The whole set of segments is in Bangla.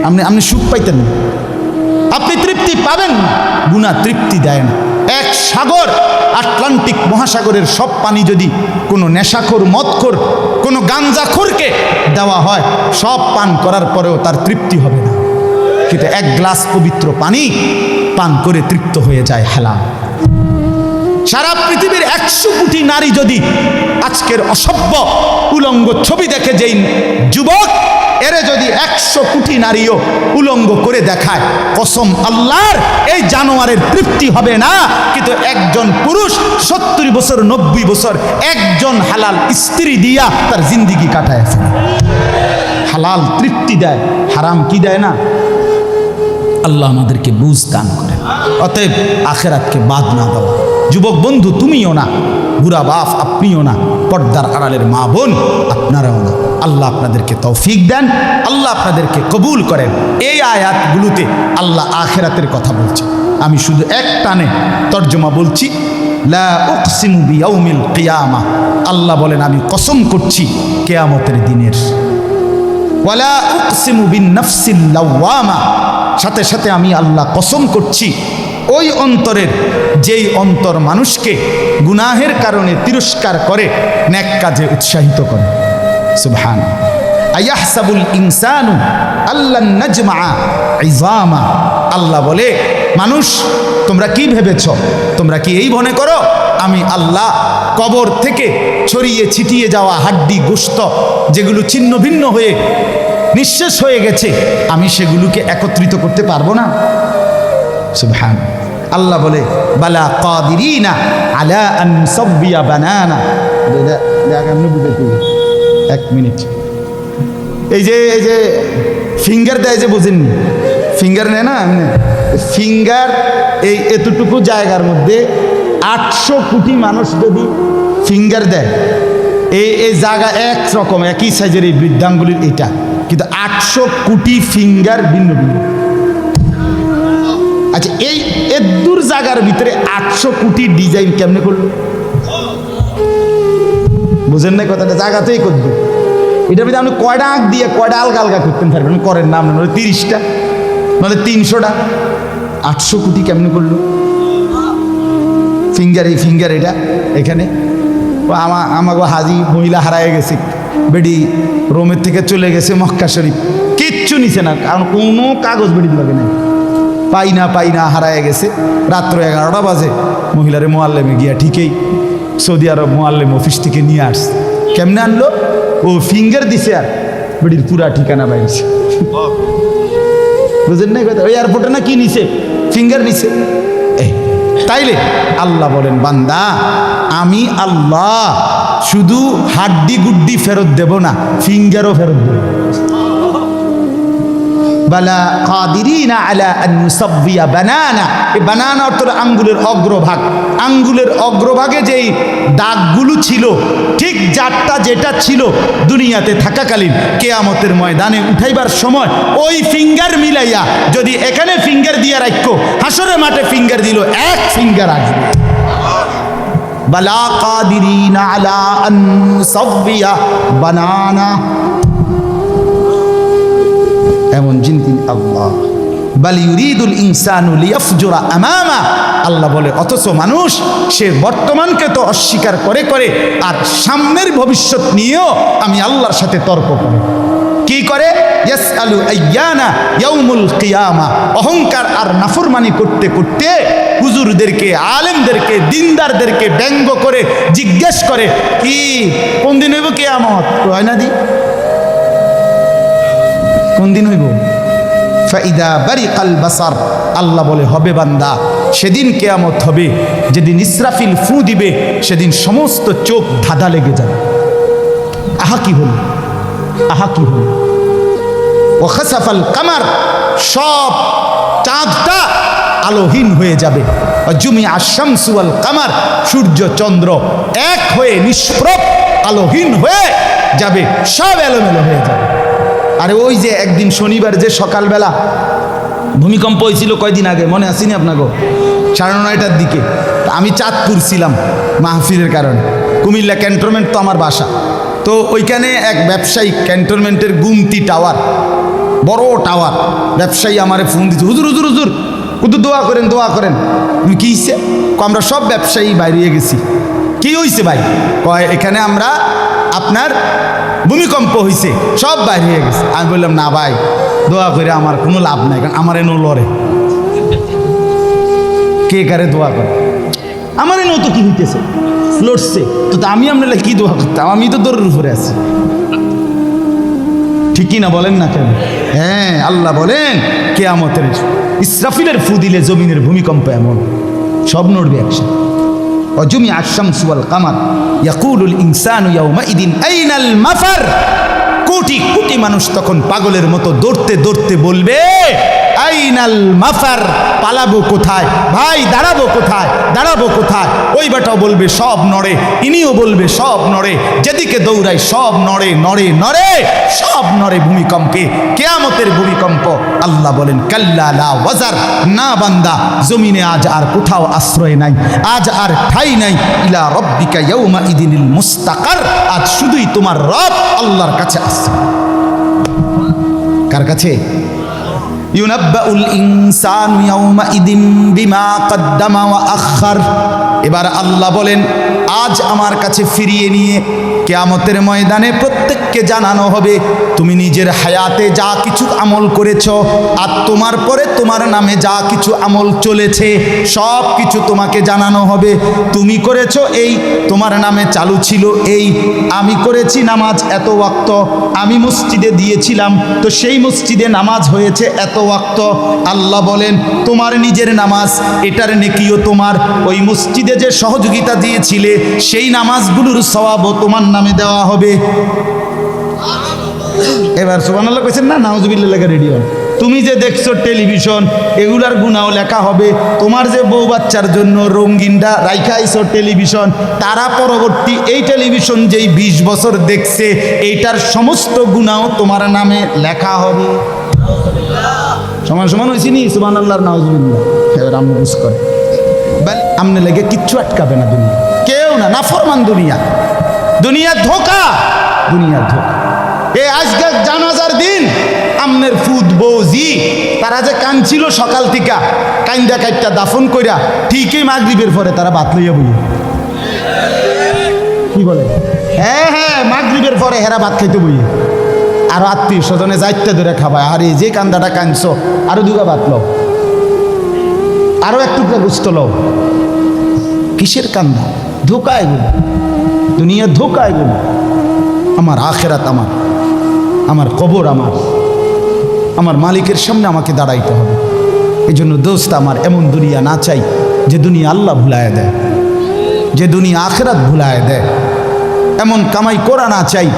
আপনি সুখ পাইতেন না, আপনি তৃপ্তি পাবেন না। গুনাহ তৃপ্তি দেয় না। এক সাগর, আটলান্টিক মহাসাগরের সব পানি যদি কোনো নেশাখোর, মদখোর, কোনো গাঞ্জাখোরকে দেওয়া হয়, সব পান করার পরেও তার তৃপ্তি হবে না। কিন্তু এক গ্লাস পবিত্র পানি পান করে তৃপ্ত হয়ে যায় হালাল। সারা পৃথিবীর 100 কোটি নারী যদি আজকের অসভ্য উলঙ্গ ছবি দেখে, যেই যুবক এরে যদি 100 কোটি নারীও উলঙ্গ করে দেখায়, কসম আল্লাহর, এই জানোয়ারের তৃপ্তি হবে না। কিন্তু একজন পুরুষ 70 বছর 90 বছর একজন হালাল স্ত্রী দিয়া তার জিন্দিগি কাটায় ফেলে। হালাল তৃপ্তি দেয়, হারাম কি দেয় না। আল্লাহ আমাদেরকে বুঝ দান করে। অতএব আখেরাতকে বাদ না দেওয়া। যুবক বন্ধু তুমিও না, বুড়া বাপ আপনিও না, পর্দার আড়ালের মা বোন আপনারাও না। আল্লাহ আপনাদেরকে তৌফিক দেন, আল্লাহ আপনাদেরকে কবুল করেন। এই আয়াতগুলোতে আল্লাহ আখেরাতের কথা বলছে। আমি শুধু এক টানে তর্জমা বলছি। লা উকসিমু বিয়াউমিল কিয়ামা, আল্লাহ বলেন আমি কসম করছি কিয়ামতের দিনের। ওয়ালা উকসিমু বিন-নাফসিল লাওয়ামা, সাথে সাথে আমি আল্লাহ কসম করছি ওই অন্তরের, যেই অন্তর মানুষকে গুনাহের কারণে তিরস্কার করে, নেক কাজে উৎসাহিত করে। সুবহান। আয়াহসাবুল ইনসানু আল্লান নাজমা ইজামা, আল্লাহ বলে মানুষ তোমরা কি ভেবেছ, তোমরা কি এই মনে করো আমি আল্লাহ কবর থেকে ছড়িয়ে ছিটিয়ে যাওয়া হাড্ডি গোশত যেগুলো ছিন্ন ভিন্ন হয়ে নিঃশেষ হয়ে গেছে, আমি সেগুলোকে একত্রিত করতে পারবো না? সুবহান। আল্লাহ বলে বালা কাদিরিনা আলা আন নুসাব্বিয়া বানানা। এক মিনিট, এই যে ফিঙ্গার দেয় যে, বুঝেননি? ফিঙ্গার নেয় না, ফিঙ্গার এই এতটুকু জায়গার মধ্যে 800 কোটি মানুষ যদি ফিঙ্গার দেয়, এই জায়গা একরকম একই সাইজের এই বৃদ্ধাঙ্গুলির এটা, কিন্তু 800 কোটি ফিঙ্গার ভিন্ন ভিন্ন। আচ্ছা, এই এদুর জায়গার ভিতরে 800 কোটি ডিজাইন কেমনে করলো? বুঝেন না কথাটা? জায়গাতেই করবো। এটার ভিতরে আপনি কয়টা আঁক দিয়ে কয়টা আলগা আলগা করতেন পারবেন? করেন না আপনার 30টা, নাহলে 300টা। 800 কোটি কেমনে করলো? ফিঙ্গার, এই ফিঙ্গার এটা এখানে। আমাকে হাজি মহিলা হারায় গেছে, বেডি রোমের থেকে চলে গেছে মক্কা শরীফ, কিচ্ছু নিছে না, কারণ কোনো কাগজ বেডির লাগে না, পাই না হারায় গেছে। রাত্র 11টা বাজে মহিলারে মোয়াল্লেমে গিয়া ঠিকই সৌদি আরব মোয়াল্লেম অফিস থেকে নিয়ে আসছে। কেমনে আনলো? ও ফিঙ্গার দিছে আর বেডির পুরা ঠিকানা বাইছে। বুঝেন না কথা? ওই এয়ারপোর্টে না কি নিছে? ফিঙ্গার নিছে। তাইলে আল্লাহ বলেন বান্দা আমি আল্লাহ শুধু হাড্ডি গুড্ডি ফেরত দেব না, ফিঙ্গারও ফেরত দেব। বালা কাদিরিনা আলা আন নুসাব্বিয়া বানানা। এই বানানা অর্থ আঙ্গুলের অগ্রভাগ। আঙ্গুলের অগ্রভাগে যেই দাগগুলো ছিল, ঠিক যারটা যেটা ছিল দুনিয়াতে থাকাকালীন, কিয়ামতের ময়দানে উঠাইবার সময় ওই ফিঙ্গার মিলাইয়া যদি এখানে ফিঙ্গার দিয়ে রাখো, হাসরের মাঠে ফিঙ্গার দিল, এক ফিঙ্গার আসবে। বালা কাদিরিনা আলা আন নুসাব্বিয়া বানানা। এমন জিনিস আল্লাহ বাল ইউরিদুল ইনসানু লিয়াফজুরা আমামা। আল্লাহ বলে অথচ মানুষ সে বর্তমানকে তো অস্বীকার করে করে আর সামনের ভবিষ্যৎ নিয়েও আমি আল্লাহর সাথে তর্ক করে। কি করে? ইয়াসআলু আইয়ানা ইয়াউমুল কিয়ামা। অহংকার আর নাফরমানি করতে করতে হুজুরদেরকে, আলেমদেরকে, দিনদারদেরকে ব্যঙ্গ করে জিজ্ঞেস করে কি কোন দিন হইব কিয়ামত? হয় না দি কোন দিন হইব? ফাইদা বারিকাল বাসার। আল্লাহ বলে হবে বান্দা, সেদিন কিয়ামত হবে যেদিন ইসরাফিল ফু দিবে, সেদিন সমস্ত চোখ ধাঁধা লেগে যাবে। আহা কি হল, আহা কি হল। ও খাসাফাল কামার, সব চাঁদটা আলোহীন হয়ে যাবে। জুমিআ শামসু ওয়াল কামার, সূর্য চন্দ্র এক হয়ে নিষ্প্রভ আলোহীন হয়ে যাবে, সব এলোমেলো হয়ে যাবে। আরে ওই যে একদিন শনিবার যে সকালবেলা ভূমিকম্প হয়েছিল কয়দিন আগে, মনে আসেনি আপনাকে? 9:30টার দিকে আমি চাঁদপুর ছিলাম মাহফিলের কারণে। কুমিল্লা ক্যান্টনমেন্ট তো আমার বাসা, তো ওইখানে এক ব্যবসায়িক ক্যান্টনমেন্টের গুমতি টাওয়ার, বড় টাওয়ার। ব্যবসায়ী আমারে ফোন দিচ্ছে, হুজুর হুজুর হুজুর কুদু দোয়া করেন দোয়া করেন। কি হয়েছে? আমরা সব ব্যবসায়ী বাইরে গেছি। কি হয়েছে ভাই? কয় এখানে আমরা আপনার ভূমিকম্প হয়েছে, সব বাইরে হয়ে গেছে। আমি বললাম না ভাই, দোয়া করে আমার কোনো লাভ নাই, কারণ আমার এনো লড়ে। কে কারে দোয়া করে? আমার এনো তো কি হইতেছে, লড়ছে তো, আমি আপনার কি দোয়া করতাম? আমি তো দৌড়ের উপরে আছি। ঠিকই না বলেন না কেন? হ্যাঁ, আল্লাহ বলেন কিয়ামতের ইসরাফিলের ফু দিলে জমিনের ভূমিকম্প এমন সব নড়বে একসাথে। অজুমি আশ-শামসু ওয়াল কামার ইয়াকুলুল ইনসানু ইয়াউমাইদিন আইনাল মাফার। কোটি কোটি মানুষ তখন পাগলের মতো দৌড়তে দৌড়তে বলবে আইনাল মাফার, পালাবো কোথায় ভাই, দাঁড়াবো কোথায়, দাঁড়াবো কোথায়? ওই বেটাও বলবে সব নড়ে, ইনিও বলবে সব নড়ে, যেদিকে দৌড়াই সব নড়ে নড়ে নড়ে, সব নড়ে ভূমিকম্পে, কিয়ামতের ভূমিকম্প। আল্লাহ বলেন কাল্লা লা ওয়াজার, না বান্দা, জমিনে আজ আর কোথাও আশ্রয় নাই, আজ আর ঠাই নাই। ইলা রব্বিকা ইয়াউমা ইদিনিল মুস্তাকার, আজ শুধুই তোমার রব আল্লাহর কাছে আশ্রয়। কার কাছে? ইউনাব্বাউল ইনসানু ইয়াউমাইদিন বিমা কদ্দামা ওয়া আখার। এবার আল্লাহ বলেন আজ আমার কাছে ফিরিয়ে নিয়ে কিয়ামতের ময়দানে প্রত্যেককে জানানো হবে তুমি নিজের হায়াতে যা কিছু আমল করেছো, আর তোমার পরে তোমার নামে যা কিছু আমল চলেছে সব কিছু তোমাকে জানানো হবে। তুমি করেছো এই, তোমার নামে চালু ছিল এই। আমি করেছি নামাজ এত ওয়াক্ত, আমি মসজিদে দিয়েছিলাম তো সেই মসজিদে নামাজ হয়েছে এত ওয়াক্ত। আল্লাহ বলেন তোমার নিজের নামাজ, এটার নেকিও তোমার, ওই মসজিদে যে সহযোগিতা দিয়েছিলে সেই নামাজগুলোর সওয়াবও তোমার নামে দেওয়া হবে। এবার সুবহানাল্লাহ কইছেন না? নাউজুবিল্লাহ লেখা রেডি হন। তুমি যে দেখছো টেলিভিশন, এগুলার গুনাও লেখা হবে। তোমার যে বউ বাচ্চার জন্য রঙিনটা রাইখা আইছো টেলিভিশন, তারা পরবর্তী এই টেলিভিশন যেই 20 বছর দেখছে এইটার সমস্ত গুনাও তোমার নামে লেখা হবে। সমান সমান হয়েছি নি? সুবহানাল্লাহ নাউজুবিল্লাহ। এবার আমি বুঝ করে আমনে লেগে কিচ্ছু আটকাবে না দুনিয়া, কেউ না, নাফরমান দুনিয়া। দুনিয়া ধোকা, দুনিয়া ধোকা। এই আজকে জানাজার দিন আমনের ফুদ বৌজি তারা যে কাঁদছিল সকাল থেকে, কাইন্দা কাইটটা দাফন কইরা ঠিকই মাগরিবের পরে তারা ভাত লইয়া বই। কি বলে? হ্যাঁ হ্যাঁ, মাগরিবের পরে হেরা ভাত খাইতে বই। আর আত্মীয় স্বজনে যাইতে ধরে খাবায়, আরে যে কান্দাটা কাঁদছো আরো দুগা ভাত লও, আরো এক টুকরা গুস্ত লও। কিসের কান্দা? ধোকা এগুলো, দুনিয়া ধোকা এগুলো। আমার আখেরাত আমার, আমার কবর আমার, আমার মালিকের সামনে আমাকে দাঁড়াইতে হবে। এই জন্য দোস্ত আমার এমন দুনিয়া না চাই যে দুনিয়া আল্লাহ ভুলায় দেয়, যে দুনিয়া আখেরাত ভুলায় দেয়। এমন কামাই করা না চাই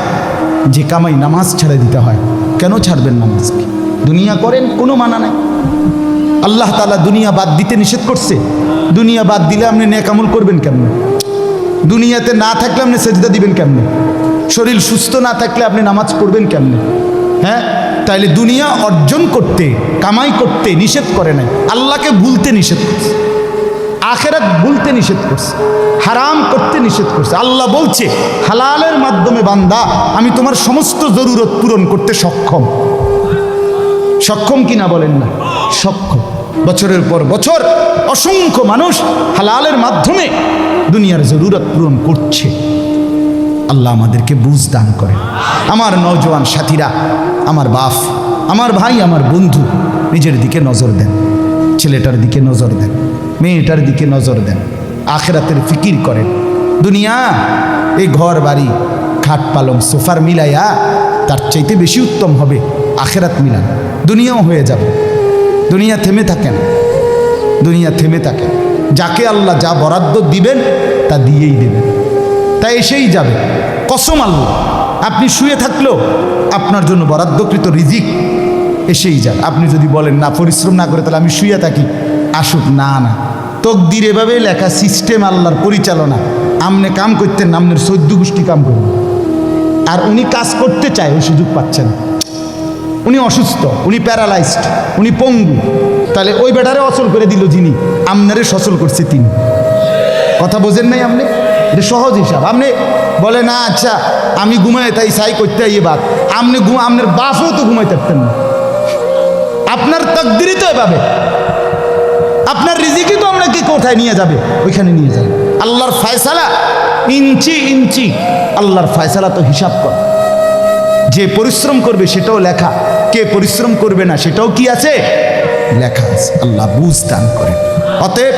যে কামাই নামাজ ছেড়ে দিতে হয়। কেন ছাড়বেন নামাজকে? দুনিয়া করেন, কোনো মানা নাই। আল্লাহ তাআলা দুনিয়া বাদ দিতে নিষেধ করছে। দুনিয়া বাদ দিলে আপনি নেক আমল করবেন কেমনে? দুনিয়াতে না থাকলে আপনি সেজদা দিবেন কেমনে? শরীর সুস্থ না থাকলে আপনি নামাজ পড়বেন কেমনে? হ্যাঁ, তাইলে দুনিয়া অর্জন করতে, কামাই করতে নিষেধ করে নাই, আল্লাহকে ভুলতে নিষেধ করছে, আখেরাত ভুলতে নিষেধ করছে, হারাম করতে নিষেধ করছে। আল্লাহ বলছে হালালের মাধ্যমে বান্দা আমি তোমার সমস্ত জরুরত পূরণ করতে সক্ষম। সক্ষম কিনা বলেন না? সক্ষম। বছরের পর বছর অসংখ্য মানুষ হালালের মাধ্যমে দুনিয়ার জরুরত পূরণ করছে। আল্লাহ আমাদেরকে বুঝ দান করে। আমার নওজোয়ান সাথীরা, আমার বাপ, আমার ভাই, আমার বন্ধু, নিজের দিকে নজর দেন, ছেলেটার দিকে নজর দেন, মেয়েটার দিকে নজর দেন, আখেরাতের ফিকির করেন। দুনিয়া এই ঘর বাড়ি খাট পালং সোফার মিলাইয়া তার চাইতে বেশি উত্তম হবে আখেরাত মিলান। দুনিয়াও হয়ে যাবে। দুনিয়া থেমে থাকেন, দুনিয়া থেমে থাকেন। যাকে আল্লাহ যা বরাদ্দ দিবেন তা দিয়েই দেবেন, তা এসেই যাবে। কসম আল্লাহ, আপনি শুয়ে থাকলেও আপনার জন্য বরাদ্দকৃত রিজিক এসেই যাবে। আপনি যদি বলেন না পরিশ্রম না করে তাহলে আমি শুয়ে থাকি, আসুক। না না, তকদির এভাবে লেখা, সিস্টেম আল্লাহর পরিচালনা। আমনে কাম করতেন, আমনের 14 গোষ্ঠী কাম করবেন। আর উনি কাজ করতে চায়, ওই সুযোগ পাচ্ছেন। উনি অসুস্থ, উনি প্যারালাইজড, উনি পঙ্গু, তাহলে ওই বেটারে অচল করে দিল যিনি, আমনারে সচল করছে তিনি। কথা বোঝেন নাই আপনি? এটা সহজ হিসাব। আপনি বলে না আচ্ছা আমি ঘুমাই তাই সাই করতে ইয়ে বাদ, আপনি আপনার বাপও তো ঘুমাইতে পারতেন না। আপনার তাকদীরই তো এভাবে, আপনার রিজিকই তো আপনাকে কোথায় নিয়ে যাবে, ওইখানে নিয়ে যাবে। আল্লাহর ফয়সালা ইঞ্চি ইঞ্চি, আল্লাহর ফয়সালা তো হিসাব কর। যে পরিশ্রম করবে সেটাও লেখা, কে পরিশ্রম করবে না সেটাও কি আছে, লেখা আছে। আল্লাহ বুঝ দান করেন। অতএব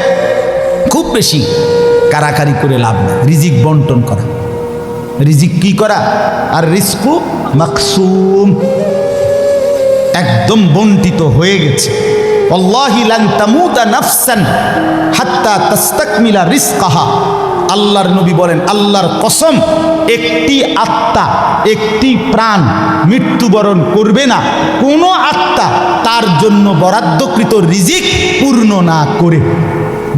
খুব বেশি কারাকারি করে লাভ না, রিজিক বন্টন করা, রিজিক কি করা, আর রিজকু মাকসুম, একদম বন্টিত হয়ে গেছে। আল্লাহি লান তামুতা নাফসান হাত্তা তাস্তাকমিলা রিজকাহা, আল্লাহর নবী বলেন, আল্লাহর কসম, একটি আত্মা, একটি প্রাণ মৃত্যুবরণ করবে না কোনো আত্মা তার জন্য বরাদ্দকৃত রিজিক পূর্ণ না করে।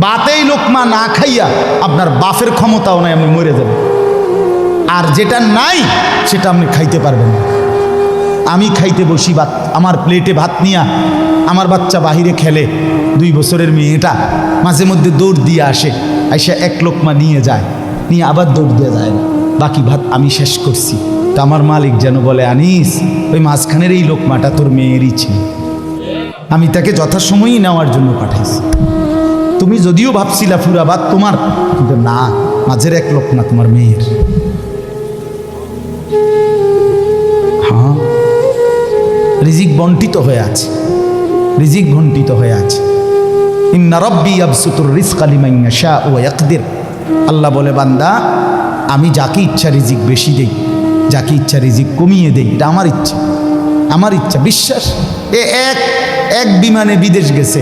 বাতেই লোকমা না খাইয়া আপনার বাপের ক্ষমতাও নাই, আপনি মরে যাবেন। আর যেটা নাই সেটা আপনি খাইতে পারবেন না। আমি খাইতে বসি ভাত, আমার প্লেটে ভাত নিয়া, আমার বাচ্চা বাহিরে খেলে, 2 বছরের মেয়েটা মাঝে মধ্যে দৌড় দিয়ে আসে, আইসা এক লোকমা নিয়ে যায়, নিয়ে আবার দৌড় দিয়ে যায় না, বাকি ভাত আমি শেষ করছি। তা আমার মালিক যেন বলে, আনিস, ওই মাঝখানের এই লোকমাটা তোর মেয়েরই ছিল, আমি তাকে যথাসময়ই নেওয়ার জন্য পাঠাইছি। তুমি যদিও ভাবছিলা পুরা ভাত তোমার, কিন্তু না, মাঝের এক লোকমা তোমার মেয়ের। হ্যাঁ, রিজিক বন্টিত হয়ে আছে, রিজিক বন্টিত হয়ে আছে। ইন্না রাব্বি ইয়াবসুতুর রিজকা লিমান ইয়াশা ওয়া ইয়াকদির, আল্লাহ বলে, বান্দা, আমি যাকে ইচ্ছা রিজিক বেশি দেই, যাকে ইচ্ছা রিজিক কমিয়ে দেই, এটা আমার ইচ্ছা, আমার ইচ্ছা। বিশ্বাস, এক বিমানে বিদেশ গেছে,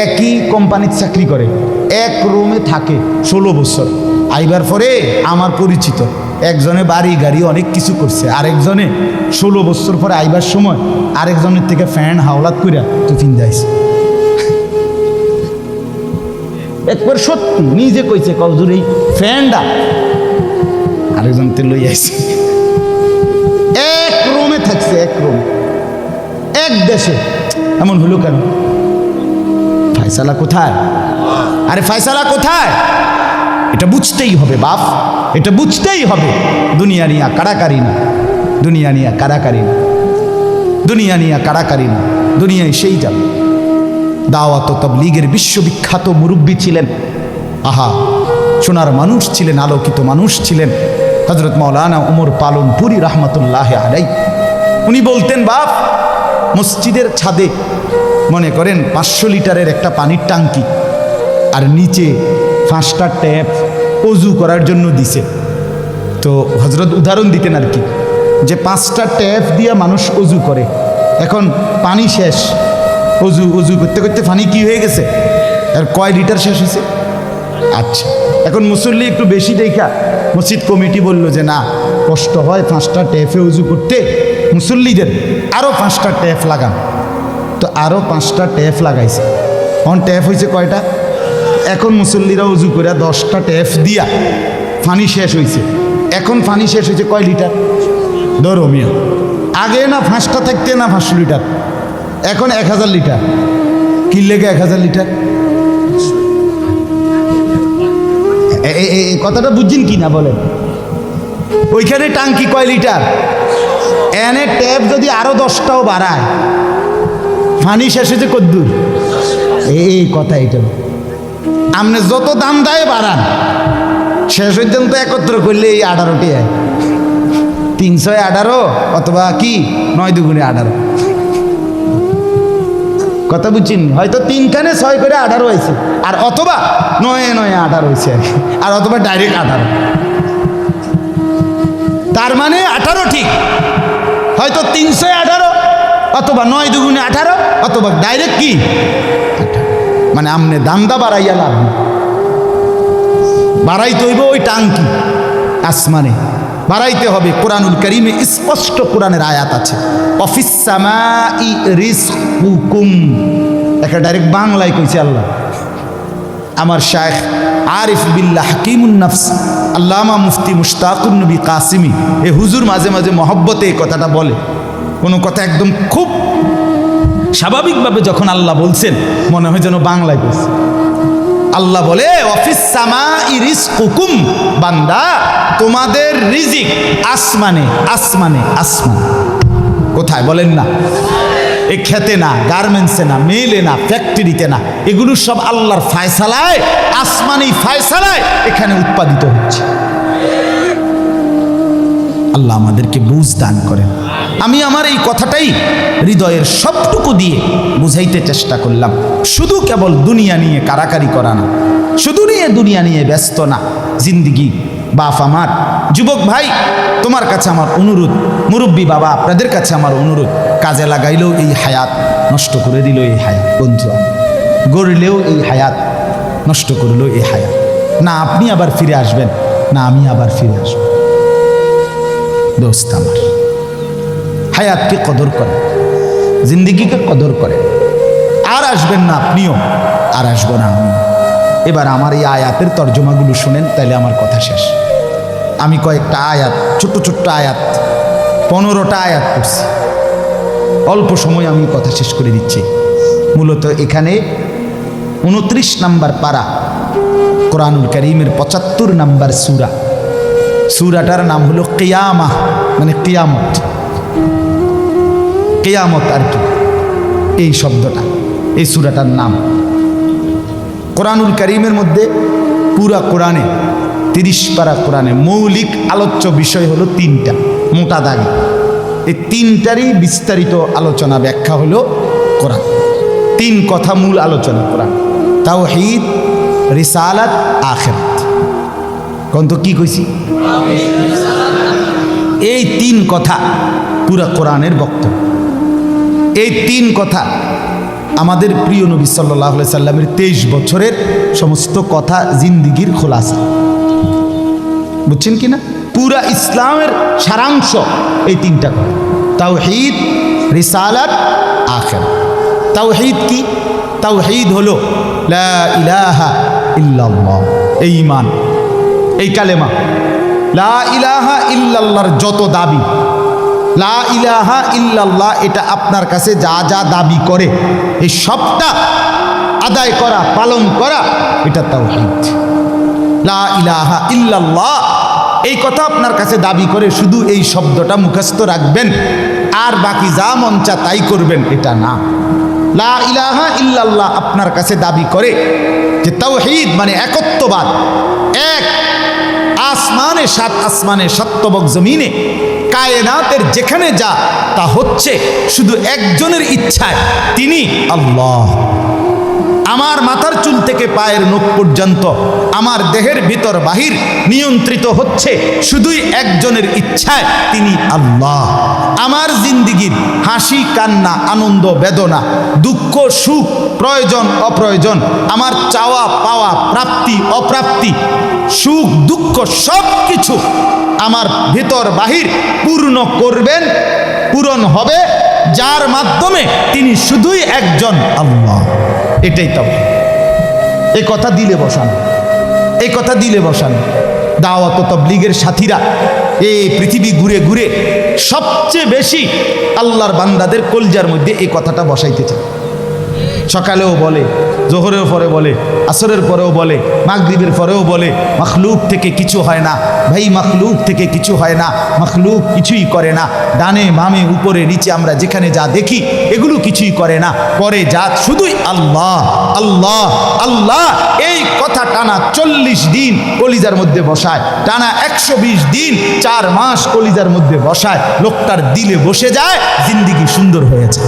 একই কোম্পানির চাকরি করে, এক রুমে থাকে 16 বছর, আইবার পরে আমার পরিচিত একজনে বাড়ি গাড়ি অনেক কিছু করছে, আরেকজনে 16 বছর পরে আইবার সময় আরেকজনের থেকে ফ্যান হাওলাত কইরা টিফিন যাইছে। একবার সত্যি নিজে কইছে, কবজুর এই ফ্যানটা আরেকজন তে লই আইছে, এক রুমে থাকছে, এক রুম, এক দেশে। এমন হলো কেন? ফয়সালা কোথায়? আরে ফয়সালা কোথায়? এটা বুঝতেই হবে বাপ, এটা বুঝতেই হবে। দুনিয়া নিয়া কারাকারি না, দুনিয়া নিয়া কারাকারি না, দুনিয়া নিয়া কারাকারি না, দুনিয়ায় সেই যাবে। দাওয়াত ও তাবলীগের বিশ্ববিখ্যাত মুরব্বী ছিলেন, আহা, সোনার মানুষ ছিলেন, আলোকিত মানুষ ছিলেন হযরত মাওলানা ওমর পালনপুরি রহমতুল্লাহ আলাইহি। উনি বলতেন, বাপ, মসজিদের ছাদে মনে করেন 500 লিটারের একটা পানির ট্যাঙ্কি, আর নিচে 5টা ট্যাপ অজু করার জন্য দিছে। তো হযরত উদাহরণ দিতেন আর কি, যে 5টা ট্যাপ দিয়ে মানুষ অজু করে, এখন পানি শেষ, অজু অজু করতে করতে পানি কি হয়ে গেছে, আর কয় লিটার শেষ হয়েছে? আচ্ছা, এখন মুসল্লি একটু বেশি দেখা মসজিদ কমিটি বলল যে না, কষ্ট হয় 5টা ট্যাপে উজু করতে, মুসল্লিদের আরও 5টা ট্যাপ লাগান। তো আরও 5টা ট্যাপ লাগাইছে। এখন ট্যাপ হয়েছে কয়টা? এখন মুসল্লিরা উজু করে 10টা ট্যাপ দিয়া পানি শেষ হয়েছে। এখন পানি শেষ হয়েছে কয় লিটার? ধরো মিয়া, আগে না 5টা থাকতে না 500 লিটার, এখন 1000 লিটার। কি লেগে 1000 লিটার? এই কথাটা বুঝছেন কি না বলেন? ওইখানে টাঙ্কি কয় লিটার, এনে ট্যাপ যদি আরো 10টাও বাড়ায়, পানি শেষ হয়েছে কদ্দুর? এই কথা, এটা আপনি যত দাম দেয় বাড়ান, শেষ পর্যন্ত একত্র করলে এই 18টি হয়, 318 অথবা কি 9 দুগুণে 18। কথা বুঝছেন? হয়তো 3 খানে 6 করে 18 হয়েছে, আর অথবা 9 9 18 হয়েছে, আর অথবা ডাইরেক্ট 18। তার মানে 18 ঠিক, হয়তো 318 অথবা 9 দুগুণে 18 অথবা ডাইরেক্ট কি 18। মানে আমনে দামদা বাড়াইয়া লাভ না, বাড়াইতে হইব ওই টাঙ্কি আসমানে বাড়াইতে হবে। কোরআনুল কারীমে স্পষ্ট কোরআনের আয়াত আছে, অফিস সামাই রিজকুকুম, একটা ডাইরেক্ট বাংলায় কইছে আল্লাহ। আমার শায়েখ আরিফ বিল্লাহ হাকিমুন নফস আল্লামা মুফতি মুশতাকুন নবী কাসিমি, এ হুজুর মাঝে মাঝে মহব্বতে এই কথাটা বলে। কোনো কথা একদম খুব স্বাভাবিকভাবে যখন আল্লাহ বলছেন, মনে হয় যেন বাংলায় কইছে। আল্লাহ বলে, অফিস সামাই রিজকুকুম, বান্দা তোমাদের রিজিক আসমানে আসমানে আসমানে। কোথায় বলেন না? এই খেতে না, গার্মেন্টসে না, মেলে না, ফ্যাক্টরিতে না, এগুলো সব আল্লাহর ফায়সালায়, আসমানি ফায়সালায় এখানে উৎপাদিত হচ্ছে। আল্লাহ আমাদেরকে বুঝ দান করেন। আমি আমার এই কথাটাই হৃদয়ের সবটুকু দিয়ে বুঝাইতে চেষ্টা করলাম। শুধু কেবল দুনিয়া নিয়ে কারাকারি করা না, শুধু দুনিয়া নিয়ে ব্যস্ত না। জিন্দিগি বাপ আমার, যুবক ভাই তোমার কাছে আমার অনুরোধ, মুরব্বী বাবা আপনাদের কাছে আমার অনুরোধ, কাজে লাগাইলেও এই হায়াত নষ্ট করে দিল এই হায়াত, বন্ধু গড়লেও এই হায়াত নষ্ট করলেও এই হায়াত। না আপনি আবার ফিরে আসবেন, না আমি আবার ফিরে আসবো। দোস্ত আমার, হায়াতকে কদর করে, জিন্দিগিকে কদর করে। আর আসবেন না আপনিও, আর আসবো না আমি। এবার আমার এই আয়াতের তর্জমাগুলো শুনেন, তাহলে আমার কথা শেষ। আমি কয়েকটা আয়াত, ছোট্ট ছোট্ট আয়াত, 15টা আয়াত পড়ছি। অল্প সময় আমি কথা শেষ করে দিচ্ছি। মূলত এখানে 29 নাম্বার পারা, কোরআনুল কারীমের 75 নাম্বার সূরা। সূরাটার নাম হলো কিয়ামাহ, মানে কিয়ামত, কিয়ামত আর কি এই শব্দটা, এই সূরাটার নাম। কোরআনুল কারীমের মধ্যে পুরা কোরআনে 30 পারা কোরআনে মৌলিক আলোচ্য বিষয় হলো 3টা, মোটা দাগে। এই 3টারই বিস্তারিত আলোচনা ব্যাখ্যা হলো কোরআন। 3 কথা মূল আলোচনা কোরআন: তাওহীদ, রিসালাত, আখিরাত। কোন তো কি কইছি? এই 3 কথা পুরা কোরআনের বক্তব্য। এই 3 কথা আমাদের প্রিয় নবী সাল্লাল্লাহু আলাইহি সাল্লামের 23 বছরের সমস্ত কথা, জিন্দিগির খোলাসা। বুঝছেন কি না? পুরা ইসলামের সারাংশ এই 3টা কথা: তাওহীদ, রিসালাত, আখিরাত। তাওহীদ কি? তাওহীদ হলো লা ইলাহা ইল্লাল্লাহ, এই ঈমান, এই কালেমা। লা ইলাহা ইল্লাল্লাহর যত দাবি, লা ইলাহা ইল্লাল্লাহ এটা আপনার কাছে যা যা দাবি করে এই সবটা আদায় করা, পালন করা, এটা তাওহীদ। লা ইলাহা ইল্লাল্লাহ এই কথা আপনার কাছে দাবি করে শুধু এই শব্দটা মুখস্থ রাখবেন আর বাকি যা মন চা তাই করবেন, এটা না। লা ইলাহা ইল্লাল্লাহ আপনার কাছে দাবি করে যে তাওহীদ মানে একত্ববাদ। এক আসমানে, 7 আসমানে, 7 তবক জমিনে, কায়নাতের যেখানে যা তা হচ্ছে শুধু একজনের ইচ্ছায়, তিনি আল্লাহ। আমার মাথার চুল থেকে পায়ের নখ পর্যন্ত, আমার দেহের ভিতর বাহির নিয়ন্ত্রিত হচ্ছে শুধুই একজনের ইচ্ছায়, তিনি আল্লাহ। আমার জিন্দিগির হাসি কান্না, আনন্দ বেদনা, দুঃখ সুখ, প্রয়োজন অপ্রয়োজন, আমার চাওয়া পাওয়া, প্রাপ্তি অপ্রাপ্তি, সুখ দুঃখ সব কিছু আমার ভিতর বাহির পূর্ণ করবেন, পূরণ হবে যার মাধ্যমে, তিনি শুধুই একজন আল্লাহ। এটাই তো এই কথা দিলে বসানো, এই কথা দিলে বসানো। দাওয়াত ও তাবলীগের সাথীরা এই পৃথিবী ঘুরে ঘুরে সবচেয়ে বেশি আল্লাহর বান্দাদের কলজার মধ্যে এই কথাটা বসাইতে চায়। সকালেও বলে, জোহরের পরে বলে, আসরের পরেও বলে, মাগরিবের পরেও বলে, মখলুক থেকে কিছু হয় না ভাই, মখলুক থেকে কিছু হয় না, মখলুক কিছুই করে না। ডানে বামে উপরে নিচে আমরা যেখানে যা দেখি এগুলো কিছুই করে না, করে যা শুধুই আল্লাহ আল্লাহ আল্লাহ। এই কথা টানা 40 দিন কলিজার মধ্যে বসায়, টানা 120 দিন 4 মাস কলিজার মধ্যে বসায়, লোকটার দিলে বসে যায়, জিন্দিগি সুন্দর হয়েছে।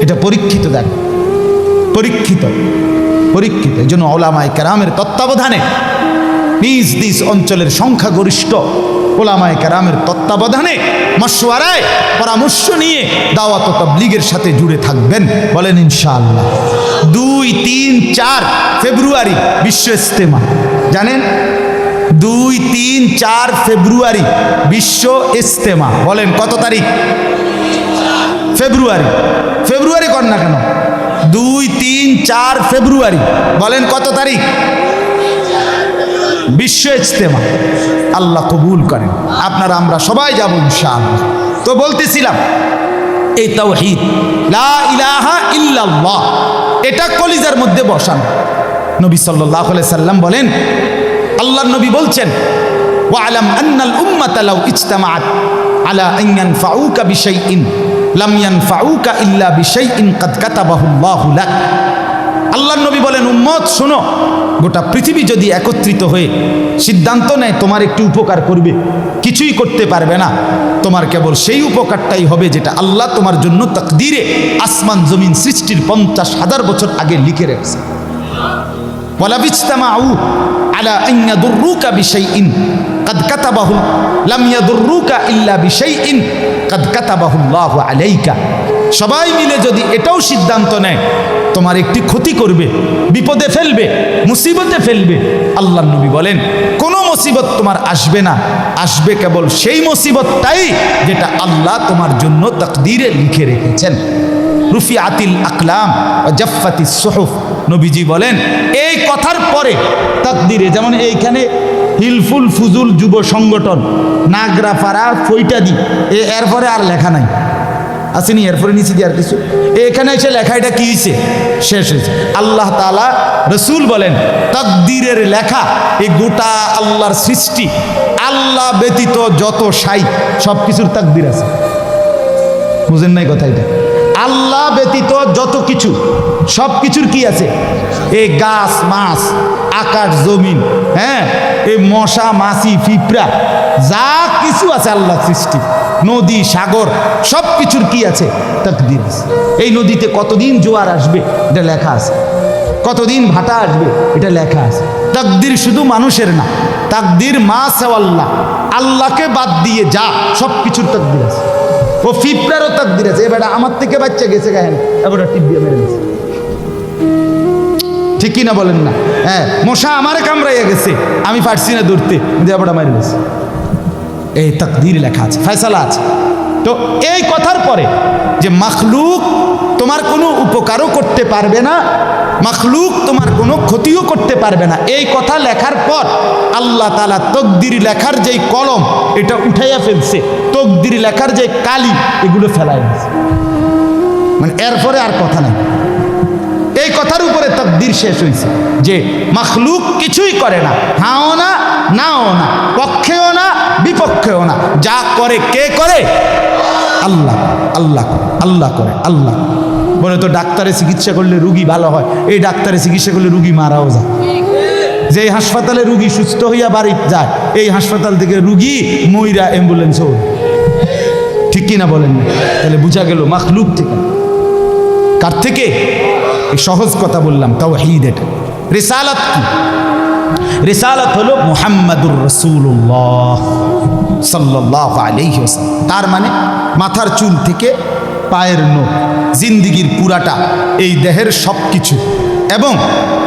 এটা পরীক্ষিত, দেখ পরীক্ষিত, পরীক্ষিত। এই জন্য ওলামায়ে কেরামের তত্ত্বাবধানে, নিজ নিজ অঞ্চলের সংখ্যাগরিষ্ঠ ওলামায়ে কেরামের তত্ত্বাবধানে, মশওয়ারায় পরামর্শ নিয়ে দাওয়াত ও তাবলীগের সাথে জুড়ে থাকবেন, বলেন ইনশাআল্লাহ। 2, 3, 4 ফেব্রুয়ারি বিশ্ব ইজতেমা, জানেন? 2, 3, 4 ফেব্রুয়ারি বিশ্ব ইজতেমা। বলেন কত তারিখ? ফেব্রুয়ারি। ফেব্রুয়ারি কর না কেন? 2, 3, 4 ফেব্রুয়ারি। বলেন কত তারিখ? বিশ্ব ইজতেমা। আল্লাহ কবুল করেন। আপনারা আমরা সবাই যাব ইনশাআল্লাহ। তো বলতেছিলাম এই তাওহীদ, লা ইলাহা ইল্লাল্লাহ, এটা কলিজার মধ্যে বসান। নবী সাল্লাল্লাহু আলাইহি সাল্লাম বলেন, আল্লাহর নবী বলছেন, ওয়ালাম আন্নাল উম্মাতা লাউ ইজতামাআত আলা আন ইয়ানফাউকা বিশাইইন লাম ইয়ানফাউকা ইল্লা বিশাইইন কাদ কাতাবাহু আল্লাহু লাক। আল্লাহর নবী বলেন, উম্মত শোনো, গোটা পৃথিবী যদি একত্রিত হয়ে সিদ্ধান্ত নেয় তোমার একটু উপকার করবে, কিছুই করতে পারবে না। তোমার কেবল সেই উপকারটাই হবে যেটা আল্লাহ তোমার জন্য তাকদীরে আসমান জমিন সৃষ্টির 50,000 বছর আগে লিখে রেখেছে। ওয়ালা বিজতামাউ আলা আন ইয়াদুররুকা বিশাইইন কাদ কাতাবাহু লাম ইয়াদুররুকা ইল্লা বিশাইইন কাদ কাতাবাহু আল্লাহু আলাইকা। সবাই মিলে যদি এটাও সিদ্ধান্ত নেয় তোমার একটি ক্ষতি করবে, বিপদে ফেলবে, মুসিবতে ফেলবে, আল্লাহর নবী বলেন কোনো মুসিবত তোমার আসবে না, আসবে কেবল সেই মুসিবতটাই যেটা আল্লাহ তোমার জন্য তাকদীরে লিখে রেখেছেন। রুফিআতিল আকলাম ওয়া জাফফাতিস সুহুফ। নবীজি বলেন এই কথার পরে তাকদীরে, যেমন এইখানে হিলফুল ফুজুল যুব সংগঠন নাগরাপাড়া ফৈটাদি, এরপরে আর লেখা নাই, আসেনি, এরপরে নিচে দিয়ে আর কিছু, এখানে এসে লেখা এটা কি হয়েছে, শেষ হয়েছে। আল্লাহ তাআলা রসুল বলেন তাকদীরের লেখা এই গোটা আল্লাহর সৃষ্টি, আল্লাহ ব্যতীত যত সাই সব কিছুর তাকদীর আছে। বুঝেন নাই কথা? এটা আল্লাহ ব্যতীত যত কিছু সব কিছুর কি আছে? এই গাছ মাছ, আকাশ জমিন, হ্যাঁ, এই মশা মাছি পিঁপড়া যা কিছু আছে আল্লাহ সৃষ্টি, নদী সাগর সব কিছুর কি আছে? তাকদীর আছে। এই নদীতে কতদিন জোয়ার আসবে এটা লেখা আছে, কতদিন ভাটা আসবে এটা লেখা আছে। তাকদীর শুধু মানুষের না, তাকদীর মা সেওয়াল্লাহ, আল্লাহকে বাদ দিয়ে যা সব কিছুর তাকদীর আছে। ও পিঁপড়ারও তাকদীর আছে। এবার আমার থেকে বাচ্চা গেছে গায়ে, এবার টিপ দিয়ে মেরে গেছে, ঠিক কি না বলেন না? হ্যাঁ, মশা আমারে কামড়াইয়া গেছে, আমি পারছি না ধরতে, এবার মারি গেছে। এই তাকদীর লেখা আছে, ফয়সালা আছে। তো এই কথার পরে যে মাখলুক তোমার কোনো উপকারও করতে পারবে না, মাখলুক তোমার কোনো ক্ষতিও করতে পারবে না, এই কথা লেখার পর আল্লাহ তাআলা তাকদীর লেখার যেই কলম এটা উঠাইয়া ফেলছে, তাকদীর লেখার যে কালি এগুলো ফেলাই দিয়েছে, মানে এরপরে আর কথা নাই। এই কথার উপরে তাকদীর শেষ হয়েছে যে মাখলুক কিছুই করে না, হাও না নাও না, পক্ষেও না বিপক্ষেও না, যা করে কে করে? আল্লাহ। আল্লাহ আল্লাহ করে, আল্লাহ। বলে তো ডাক্তারে চিকিৎসা করলে রুগী ভালো হয়, এই ডাক্তারে চিকিৎসা করলে রুগী মারাও যায়। যে হাসপাতালে রুগী সুস্থ হইয়া বাড়ি যায়, এই হাসপাতাল থেকে রুগী মইরা অ্যাম্বুলেন্স ওঠে, ঠিক কিনা বলেন? তাহলে বুঝা গেল মাখলুক থেকে। কার থেকে? এই সহজ কথা বললাম, তাওহীদ। এটা রিসালাত কি? রিসালাত হলো মুহাম্মাদুর রাসূলুল্লাহ সাল্লাল্লাহু আলাইহি ওয়াসাল্লাম। তার মানে মাথার চুল থেকে পায়ের নখ, জিন্দিগির পুরাটা, এই দেহের সব কিছু, এবং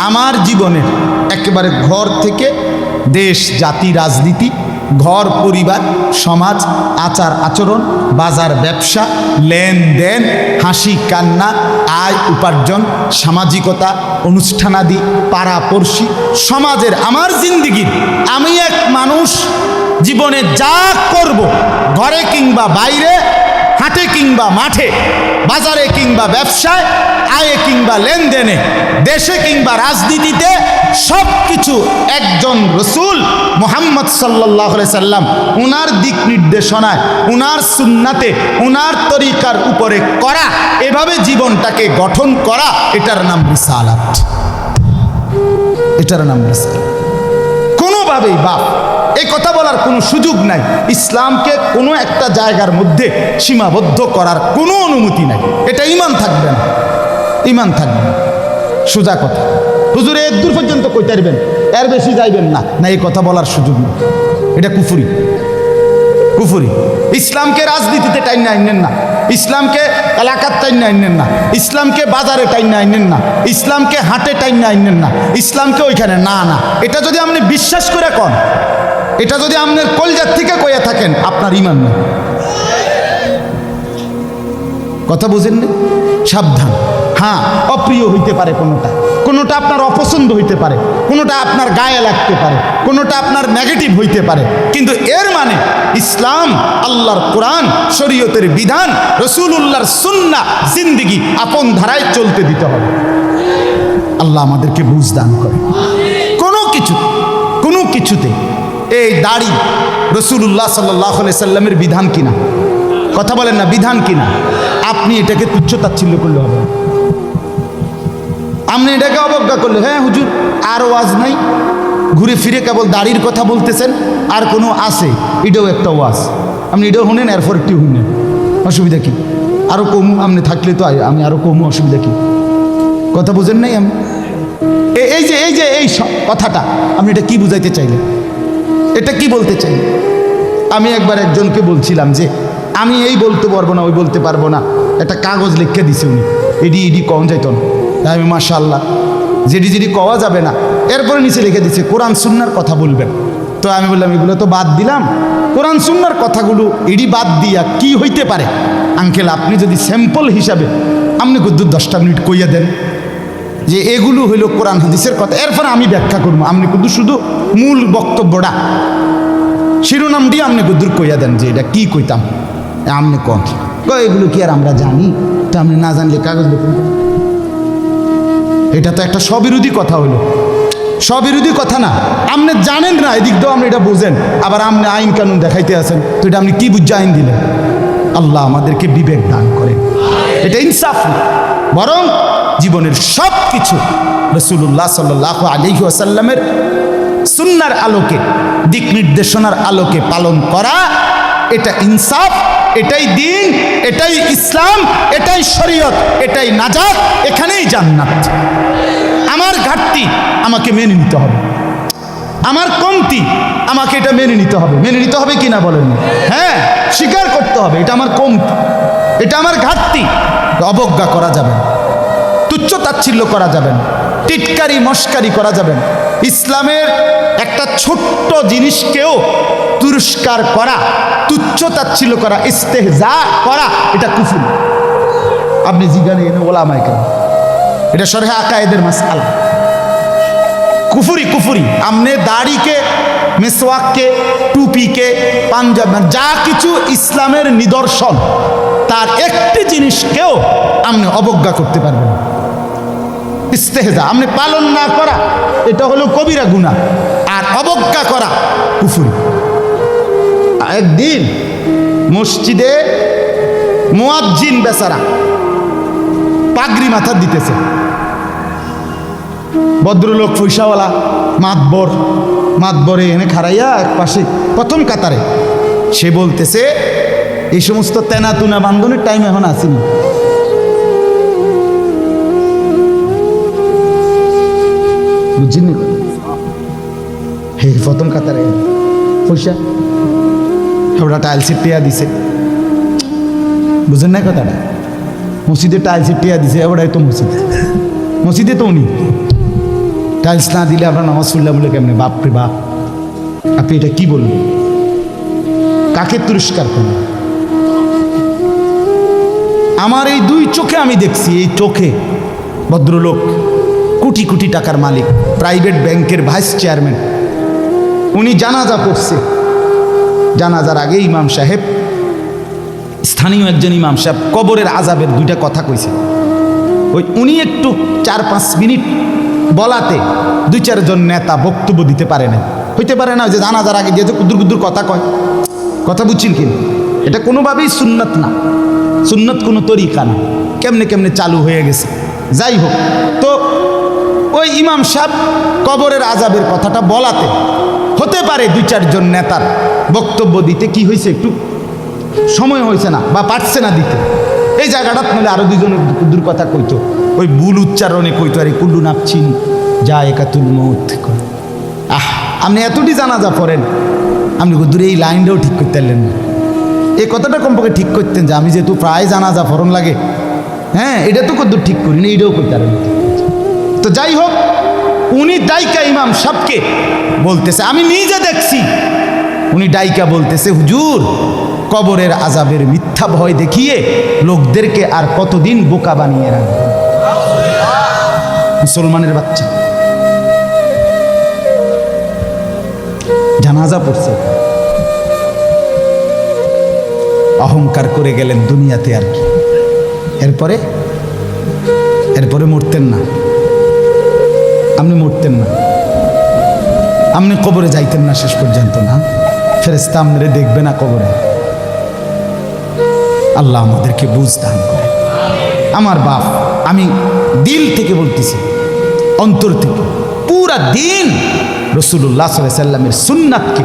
আমার জীবনের একেবারে ঘর থেকে দেশ জাতি রাজনীতি, ঘর পরিবার সমাজ, আচার আচরণ, বাজার ব্যবসা, লেনদেন, হাসি কান্না, আয় উপার্জন, সামাজিকতা, অনুষ্ঠানাদি, পাড়াপড়শি, সমাজের আমার জিন্দিগির, আমি এক মানুষ জীবনে যা করব, ঘরে কিংবা বাইরে, হাটে কিংবা মাঠে, বাজারে কিংবা ব্যবসায়, আয়ে কিংবা লেনদেনে, দেশে কিংবা রাজনীতিতে, সব কিছু একজন রসুল মুহাম্মদ সাল্লাল্লাহু আলাইহি সাল্লাম উনার দিক নির্দেশনায়, উনার সুন্নাতে, উনার তরিকার উপরে করা, এভাবে জীবনটাকে গঠন করা, এটার নাম রিসালাত। এটার নাম রিসালাত। কোনোভাবেই বাপ এই কথা বলার কোনো সুযোগ নাই, ইসলামকে কোনো একটা জায়গার মধ্যে সীমাবদ্ধ করার কোনো অনুমতি নাই। এটা ঈমান থাকবে না, ঈমান থাকবে না। সোজা কথা, হুজুর এর দূর পর্যন্ত কইতে পারবেন, এর বেশি যাইবেন না, না, এই কথা বলার সুযোগ নেই। এটা কুফরি, কুফরি। ইসলামকে রাজনীতিতে টাইন আইনেন না, ইসলামকে এলাকার টাইন আইনেন না, ইসলামকে বাজারে টাইন আইনেন না, ইসলামকে হাটে টাইন আইনেন না, ইসলামকে ওইখানে না, না। এটা যদি আপনি বিশ্বাস করে কন, এটা যদি আপনার কলজার থেকে কইয়া থাকেন, আপনার ঈমান নেই। কথা বুঝেন না? সাবধান। হ্যাঁ, অপ্রিয় হইতে পারে কোনোটা, কোনোটা আপনার অপছন্দ হইতে পারে, কোনোটা আপনার গায়ে লাগতে পারে, কোনোটা আপনার নেগেটিভ হইতে পারে, কিন্তু এর মানে ইসলাম, আল্লাহর কোরআন, শরীয়তের বিধান, রাসূলুল্লাহর সুন্নাহ, জিন্দেগি আপন ধারায় চলতে দিতে হবে। আল্লাহ আমাদেরকে বুঝ দান করে। কোনো কিছুতে এই দাড়ি রাসূলুল্লাহ সাল্লাল্লাহু আলাইহি সাল্লামের বিধান কিনা? কথা বলেন না, বিধান কিনা? আপনি এটাকে তুচ্ছ তাচ্ছিল্য করলে হবে, আপনি এটাকে অবজ্ঞা করলে, হ্যাঁ হুজুর আর ওয়াজ নাই, ঘুরে ফিরে কেবল দাড়ির কথা বলতেছেন, আর কোনো আছে এটাও একটা ওয়াজ, আপনি এটাও শুনেন এরপর একটু শুনেন, অসুবিধা কি? আরও কম আপনি থাকলে তো আমি আরও কম, অসুবিধা কি? কথা বুঝেন নাই? আমি এই কথাটা আপনি এটা কি বুঝাইতে চাইলেন? এটা কি বলতে চাই? আমি একবার একজনকে বলছিলাম যে আমি এই বলতে পারবো না, ওই বলতে পারবো না, একটা কাগজ লিখে দিছে উনি, এডি কম যাইত না। আমি মাশাআল্লাহ, যেডি কওয়া যাবে না, এরপরে নিচে লিখে দিছে কোরআন সুন্নাহর কথা বলবেন। তো আমি বললাম এগুলো তো বাদ দিলাম, কোরআন সুন্নাহর কথাগুলো এডি বাদ দিয়া কি হইতে পারে? আঙ্কেল আপনি যদি স্যাম্পল হিসাবে আপনি কুদ্দুর 10টা মিনিট কইয়া দেন যে এগুলো হইল কোরআন হাদিসের কথা, এরপরে আমি ব্যাখ্যা করবো, আপনি কিন্তু শুধু মূল বক্তব্যটা শিরোনাম দিয়ে আপনি কুদ্দুর কইয়া দেন যে এটা কি কইতাম, আপনি কন এগুলো কি আর আমরা জানি? তো আপনি না জানলে কাগজ লিখুন। এটা তো একটা স্ববিরোধী কথা হইল, স্ববিরোধী কথা না? আপনি জানেন না, এদিক দিয়েও আপনি এটা বুঝেন, আবার আপনি আইন কানুন দেখাইতে আছেন, তো এটা আপনি কি বুঝে আইন দিলেন? আল্লাহ আমাদেরকে বিবেক দান করে, এটা ইনসাফ না, বরং জীবনের সব কিছু রাসূলুল্লাহ সাল্লাল্লাহু আলাইহি ওয়াসাল্লামের সুন্নাহর আলোকে, দিক নির্দেশনার আলোকে পালন করা, এটা ইনসাফ, এটাই দ্বীন, এটাই ইসলাম, এটাই শরীয়ত, এটাই নাজাত, এখানেই জান্নাত। আমার ঘাটতি আমাকে মেনে নিতে হবে, আমার কমতি আমাকে এটা মেনে নিতে হবে। মেনে নিতে হবে কিনা বলেন? হ্যাঁ, স্বীকার করতে হবে এটা আমার কমতি, এটা আমার ঘাটতি। অবজ্ঞা করা যাবে না, তুচ্ছ তাচ্ছিল্য করা যাবে না, টিটকারি মস্কারি করা যাবে না। ইসলামের একটা ছোট্ট জিনিসকেও তিরস্কার করা, তুচ্ছ তাচ্ছিল্য করা, ইস্তেহজা করা, এটা কুফর। আপনি জিজ্ঞাসা এনে ওলামায়ে কেরাম, এটা শরহে আকায়েদের মাসআলা, কুফরি। আপনি দাড়িকে, মেসওয়াককে, টুপিকে, পাঞ্জাব, যা কিছু ইসলামের নিদর্শন, তার একটি জিনিসকেও আপনি অবজ্ঞা করতে পারবেন না। ইস্তেহজা আপনি পালন না করা, এটা হলো কবিরা গুনাহ, আর অবজ্ঞা করা কুফরি। একদিন মসজিদে মুয়াজ্জিন বেচারা পাগড়ি মাথা দিতেছে, ভদ্রলোক পয়সাওয়ালা মাতবরে এনে খাড়াইয়া এক পাশে প্রথম কাতারে, সে বলতেছে এই সমস্ত তেনাতুনা বান্ধনের টাইম এখন আসেনি। বুঝছেন? হে প্রথম কাতারে পয়সা ওরা টাইলসের টেয়া দিছে, বুঝেন না কথাটা? মসজিদে টাইলসের টেয়া দিছে, ওরাই তো মসজিদে তো উনি টাইলস না দিলে আমরা নামাজ পড়লাম বলে কেমনে? বাপরে বাপ, আপনি এটা কি বললেন? কাকে তিরস্কার করলেন? আমার এই দুই চোখে আমি দেখছি, এই চোখে ভদ্রলোক কোটি কোটি টাকার মালিক, প্রাইভেট ব্যাংকের ভাইস চেয়ারম্যান, উনি জানাজা পড়ছে। জানাজার আগে ইমাম সাহেব, স্থানীয় একজন ইমাম সাহেব কবরের আযাবের দুইটা কথা কইছে। উনি একটু 4-5 মিনিট বলাতে 2-4 জন নেতা বক্তব্য দিতে পারে না, হইতে পারে না যে জানাজার আগে যে কুদুর কথা কয়। কথা বুঝছেন কি? এটা কোনোভাবেই সুন্নত না, সুন্নত কোনো তরিকা না, কেমনে চালু হয়ে গেছে। যাই হোক, তো ওই ইমাম সাহেব কবরের আযাবের কথাটা বলাতে হতে পারে 2-4 জন নেতার বক্তব্য দিতে কি হয়েছে, একটু সময় হয়েছে না বা পারছে না দিতে। এই জায়গাটা নাহলে আরো 2 জন কুদুর কথা কইতো, ওই ভুল উচ্চারণে কইতো, আরে কুল্লু নাফসিন যায়কাতুল মউত। আপনি এতটি জানাজা পড়েন, আপনি কুদুর এই লাইনটাও ঠিক করতে পারলেন না। এই কথাটা কমপক্ষে ঠিক করতেন যে আমি যেহেতু প্রায় জানাজা ফরন লাগে, হ্যাঁ এটা তো কুদুর ঠিক করি না, এইটাও করতে পারেন। তো যাই হোক, উনি ডাইকা ইমাম সাহেবকে বলতেছে, আমি নিজে দেখছি, উনি ডাইকা বলতেছে, হুজুর কবরের আযাবের মিথ্যা ভয় দেখিয়ে লোকদেরকে আর কতদিন বোকা বানিয়ে রাখবে? মুসলমানের বাচ্চা জানাজা পড়ছে, অহংকার করে গেলেন দুনিয়াতে, আর কি এরপরে মরতেন না, আপনি মরতেন না, আপনি কবরে যাইতেন না শেষ পর্যন্ত না? ফেরেশতা আপনারে দেখবে না কবরে? আল্লাহ আমাদেরকে বুঝ দান করে। আমার বাপ, আমি দিল থেকে বলতেছি, অন্তর থেকে, পুরা দিন রাসূলুল্লাহ সাল্লাল্লাহু আলাইহি সাল্লামের সুন্নাতকে,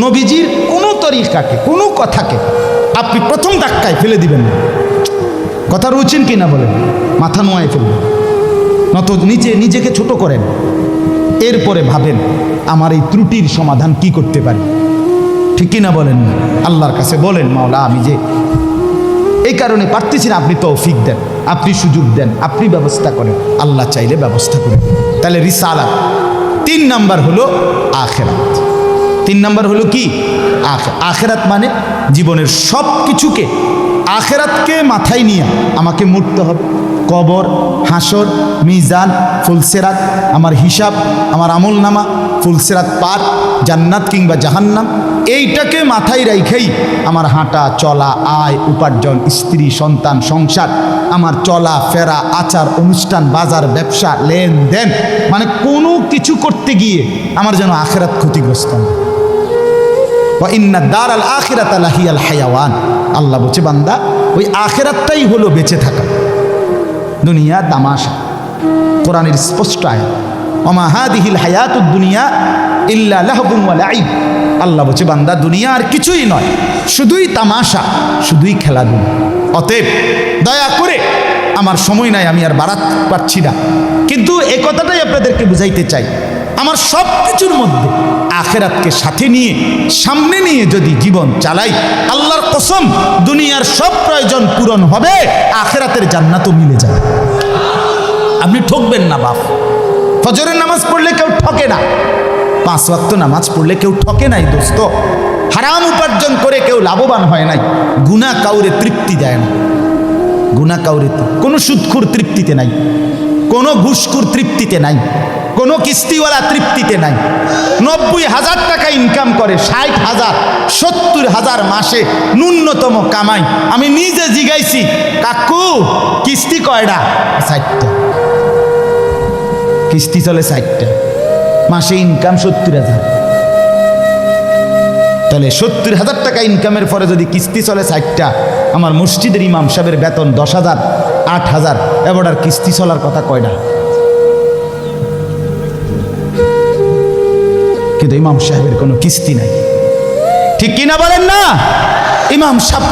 নবীজির কোনো তরিকাকে, কোনো কথাকে আপনি প্রথম ধাক্কায় ফেলে দিবেন না। কথা রুচেন কিনা বলেন? মাথা নোয়ায় ফেলবেন, নত নিজেকে ছোট করেন, এরপরে ভাবেন আমার এই ত্রুটির সমাধান কি করতে পারি। ঠিক কিনা বলেন? আল্লাহর কাছে বলেন, মাওলা আমি যে এই কারণে পারতেছি না, আপনি তৌফিক দেন, আপনি সুযোগ দেন, আপনি ব্যবস্থা করেন। আল্লাহ চাইলে ব্যবস্থা করেন। তাহলে রিসালাত। 3 নাম্বার হলো আখিরাত। 3 নাম্বার হলো কি? আখিরাত মানে জীবনের সব কিছুকে, আখিরাতকে মাথায় নিয়ে আমাকে মরতে হবে। কবর, হাসর, মিজান, ফুলসেরাত, আমার হিসাব, আমার আমল নামা, ফুলসেরাত পার, জান্নাত কিংবা জাহান্নাম, এইটাকে মাথায় রাইখেই আমার হাঁটা চলা, আয় উপার্জন, স্ত্রী সন্তান, সংসার, আমার চলা ফেরা, আচার অনুষ্ঠান, বাজার ব্যবসা, লেনদেন, মানে কোনো কিছু করতে গিয়ে আমার যেন আখিরাত ক্ষতিগ্রস্ত না। ওয়া ইন্না দারাল আখিরাতা লাহিয়াল হায়াওয়ান। আল্লাহ বলছে, বান্দা ওই আখিরাতটাই হলো বেঁচে থাকা। দুনিয়া তামাশা, কোরআনের স্পষ্ট আয়াত, ওমা হাদিহিল হায়াতুদ দুনিয়া ইল্লা লাহবুন ওয়া লাইব। আল্লাহ বলছে, বান্দা দুনিয়া আর কিছুই নয়, শুধুই তামাশা, শুধুই খেলাধুলা। অতএব দয়া করে, আমার সময় নাই, আমি আর বাড়াতে পারছি না, কিন্তু এই কথাটাই আপনাদেরকে বুঝাইতে চাই, আমার সব কিছুর মধ্যে আখিরাতকে সাথে নিয়ে, সামনে নিয়ে যদি জীবন চালাই, আল্লাহর কসম দুনিয়ার সব প্রয়োজন পূরণ হবে, আখিরাতের জান্নাতও মিলে যাবে। আপনি ঠকবেন না বাপ। ফজরের নামাজ পড়লে কেউ ঠকে না, 5 ওয়াক্ত নামাজ পড়লে কেউ ঠকে নাই দোস্ত। হারাম উপার্জন করে কেউ লাভবান হয় নাই। গুনাহ কাউরে তৃপ্তি দেয় না, গুনাহ কাউরে, কোনো সুদখোর তৃপ্তিতে নাই, কোনো ঘুষখোর তৃপ্তিতে নাই, কোনো কিস্তিওয়ালা তৃপ্তিতে নাই। 90,000 টাকা ইনকাম করে, 60,000 70,000 মাসে ন্যূনতম কামাই। আমি নিজে জিগাইছি, কাকু কিস্তি কয়টা? 60টা। কিস্তি চলে 60টা, মাসে ইনকাম 70,000। তাহলে 70,000 টাকা ইনকামের পরে যদি কিস্তি চলে 60টা, আমার মসজিদের ইমাম সাহেবের বেতন 10,000 8,000, এবার আর কিস্তি চলার কথা কয়টা? কিন্তু ইমাম সাহেবের কোনো কিস্তি নাই। ঠিক কিনা বলেন না? ইমাম সাহেব